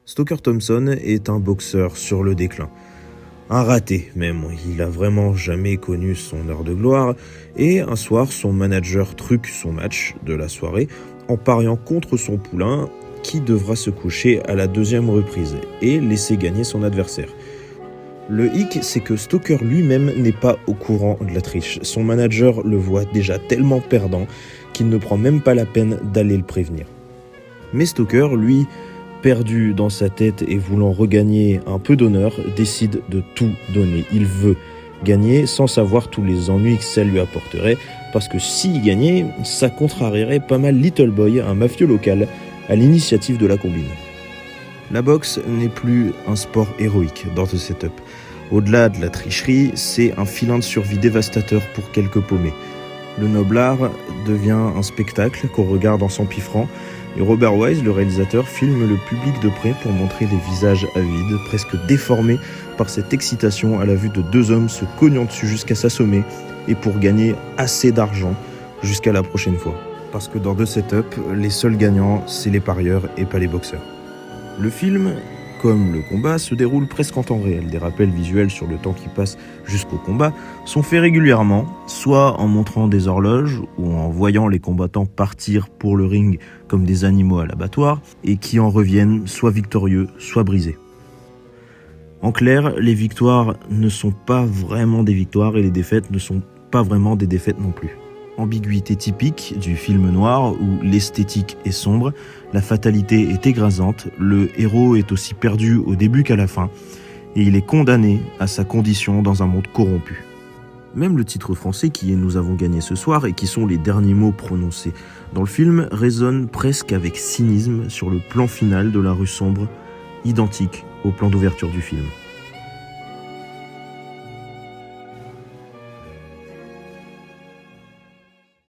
Stoker Thompson est un boxeur sur le déclin. Un raté même, il a vraiment jamais connu son heure de gloire, et un soir son manager truque son match de la soirée en pariant contre son poulain qui devra se coucher à la deuxième reprise et laisser gagner son adversaire. Le hic, c'est que Stoker lui-même n'est pas au courant de la triche. Son manager le voit déjà tellement perdant qu'il ne prend même pas la peine d'aller le prévenir. Mais Stoker, lui, perdu dans sa tête et voulant regagner un peu d'honneur, décide de tout donner. Il veut gagner sans savoir tous les ennuis que ça lui apporterait, parce que s'il gagnait, ça contrarierait pas mal Little Boy, un mafieux local, à l'initiative de la combine. La boxe n'est plus un sport héroïque dans The Setup. Au-delà de la tricherie, c'est un filin de survie dévastateur pour quelques paumés. Le noble art devient un spectacle qu'on regarde en s'empiffrant, et Robert Wise, le réalisateur, filme le public de près pour montrer des visages avides, presque déformés par cette excitation à la vue de deux hommes se cognant dessus jusqu'à s'assommer, et pour gagner assez d'argent jusqu'à la prochaine fois. Parce que dans The Setup, les seuls gagnants, c'est les parieurs et pas les boxeurs. Le film, comme le combat, se déroule presque en temps réel. Des rappels visuels sur le temps qui passe jusqu'au combat sont faits régulièrement, soit en montrant des horloges ou en voyant les combattants partir pour le ring comme des animaux à l'abattoir et qui en reviennent soit victorieux, soit brisés. En clair, les victoires ne sont pas vraiment des victoires et les défaites ne sont pas vraiment des défaites non plus. Ambiguïté typique du film noir où l'esthétique est sombre, la fatalité est écrasante, le héros est aussi perdu au début qu'à la fin, et il est condamné à sa condition dans un monde corrompu. Même le titre français qui est « Nous avons gagné ce soir » et qui sont les derniers mots prononcés dans le film résonne presque avec cynisme sur le plan final de la rue sombre, identique au plan d'ouverture du film.